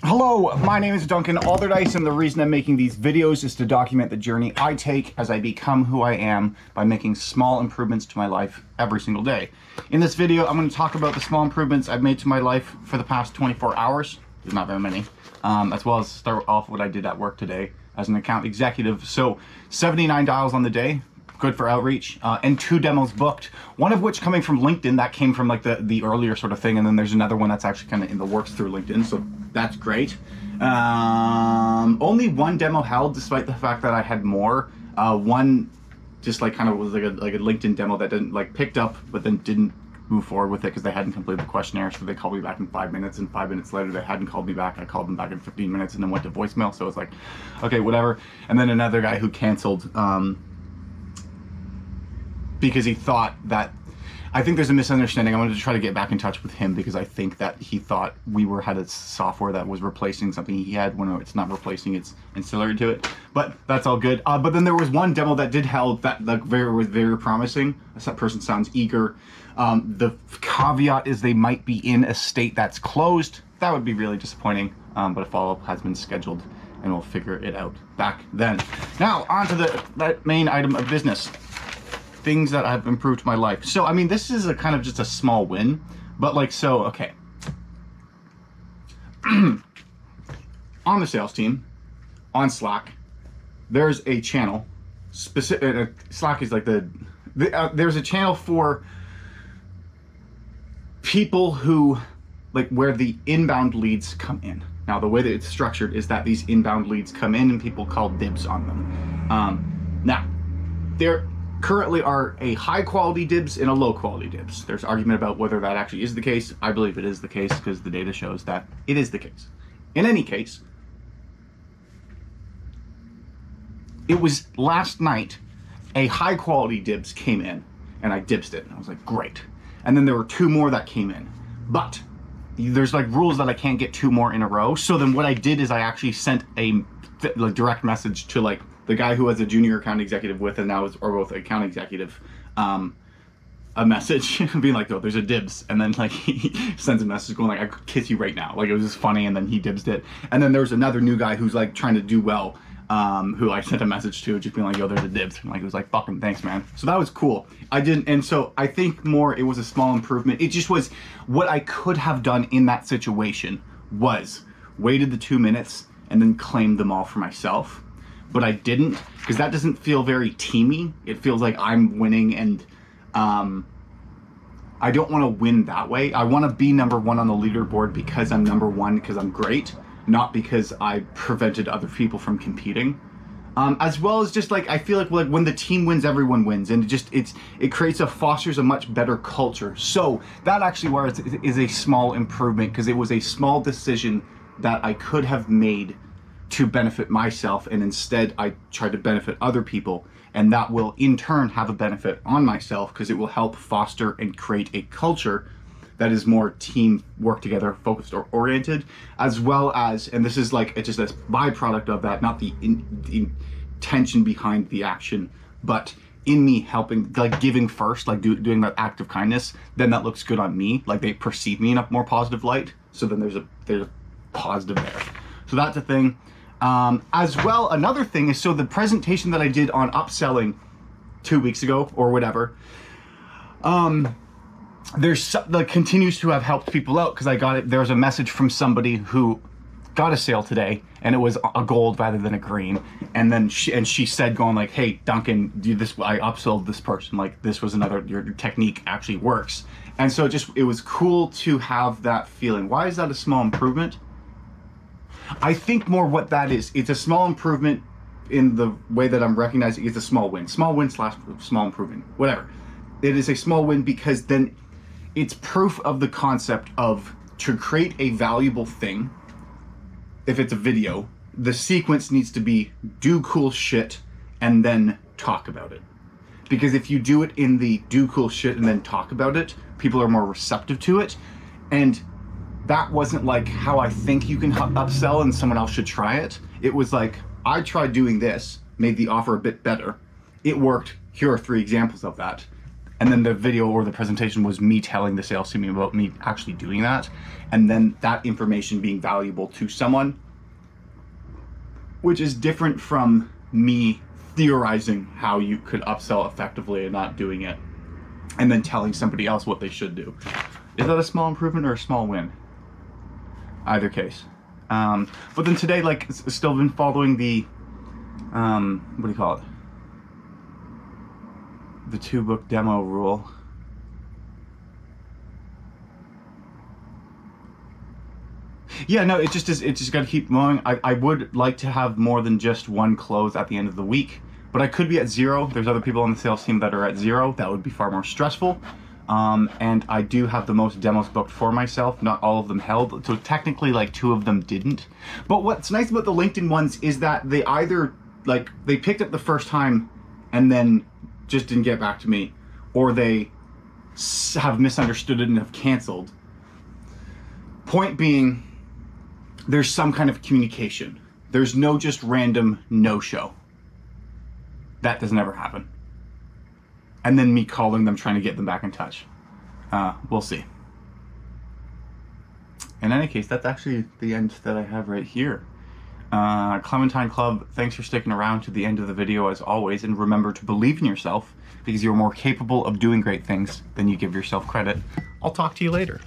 Hello, my name is Duncan Alderdice, and the reason I'm making these videos is to document the journey I take as I become who I am by making small improvements to my life every single day. In this video, I'm going to talk about the small improvements I've made to my life for the past 24 hours. There's not very many. As well as start off what I did at work today as an account executive. So 79 dials on the day. Good for outreach, and 2 demos booked, one of which coming from LinkedIn. That came from like the earlier sort of thing, and then there's another one that's actually kind of in the works through LinkedIn, so that's great. Only 1 demo held, despite the fact that I had more. One just like kind of was like a LinkedIn demo that didn't like picked up, but then didn't move forward with it because they hadn't completed the questionnaire, so they called me back in 5 minutes, and 5 minutes later they hadn't called me back. I called them back in 15 minutes and then went to voicemail, so it's like, okay, whatever. And then another guy who canceled because he thought that, I think there's a misunderstanding. I wanted to try to get back in touch with him because I think that he thought we had a software that was replacing something he had when it's not replacing, it's ancillary to it. But that's all good. But then there was one demo that did held that like was very promising. That person sounds eager. The caveat is they might be in a state that's closed. That would be really disappointing. But a follow-up has been scheduled and we'll figure it out back then. Now on to that main item of business. Things that have improved my life. So, I mean, this is a kind of just a small win, but like, so, okay. On the sales team, on Slack, there's a channel, Slack is like there's a channel for people who, like where the inbound leads come in. Now, the way that it's structured is that these inbound leads come in and people call dibs on them. Now, there currently are a high quality dibs and a low quality dibs. There's argument about whether that actually is the case. I believe it is the case because the data shows that it is the case. In any case, it was last night a high quality dibs came in and I dibsed it. I was like, great. And then there were 2 more that came in, but there's like rules that I can't get 2 more in a row. So then what I did is I actually sent a direct message to like the guy who was a junior account executive with, and now is or both account executive, a message being like, oh, there's a dibs. And then like he sends a message going like, I could kiss you right now. Like it was just funny. And then he dibsed it. And then there was another new guy who's like trying to do well, who I sent a message to just being like, yo, there's a dibs. And like, it was like, fucking thanks, man. So that was cool. And so I think more, it was a small improvement. It just was what I could have done in that situation was waited the 2 minutes and then claimed them all for myself. But I didn't, because that doesn't feel very teamy. It feels like I'm winning, and I don't want to win that way. I want to be number 1 on the leaderboard because I'm number 1, because I'm great, not because I prevented other people from competing. As well as just like, I feel like when the team wins, everyone wins, and it fosters a much better culture. So that actually is a small improvement, because it was a small decision that I could have made to benefit myself, and instead I tried to benefit other people, and that will in turn have a benefit on myself because it will help foster and create a culture that is more team work together focused or oriented, as well as, and this is like, it's just a byproduct of that, not the intention behind the action, but in me helping, like giving first, like doing that act of kindness, then that looks good on me, like they perceive me in a more positive light, so then there's a positive there. So that's a thing. As well, another thing is, so the presentation that I did on upselling 2 weeks ago or whatever, continues to have helped people out, because I got it. There was a message from somebody who got a sale today, and it was a gold rather than a green. And then she said, going like, "Hey, Duncan, I upsold this person. Like this was your technique actually works." And so it was cool to have that feeling. Why is that a small improvement? I think more what that is, it's a small improvement in the way that I'm recognizing it's a small win. Small win / small improvement, whatever. It is a small win because then it's proof of the concept of, to create a valuable thing, if it's a video, the sequence needs to be do cool shit and then talk about it. Because if you do it in the do cool shit and then talk about it, people are more receptive to it. And that wasn't like how I think you can upsell and someone else should try it. It was like, I tried doing this, made the offer a bit better. It worked. Here are 3 examples of that. And then the video or the presentation was me telling the sales team about me actually doing that. And then that information being valuable to someone, which is different from me theorizing how you could upsell effectively and not doing it, and then telling somebody else what they should do. Is that a small improvement or a small win? Either case. But then today, like, still been following the, what do you call it? The 2-book demo rule. Yeah, no, it just got to keep going. I would like to have more than just one close at the end of the week, but I could be at 0. There's other people on the sales team that are at 0. That would be far more stressful. And I do have the most demos booked for myself, not all of them held. So technically, like, 2 of them didn't. But what's nice about the LinkedIn ones is that they either, like, they picked up the first time and then just didn't get back to me, or they have misunderstood it and have canceled. Point being, there's some kind of communication. There's no just random no-show. That doesn't ever happen. And then me calling them, trying to get them back in touch. We'll see. In any case, that's actually the end that I have right here. Clementine Club, thanks for sticking around to the end of the video as always, and remember to believe in yourself because you're more capable of doing great things than you give yourself credit. I'll talk to you later.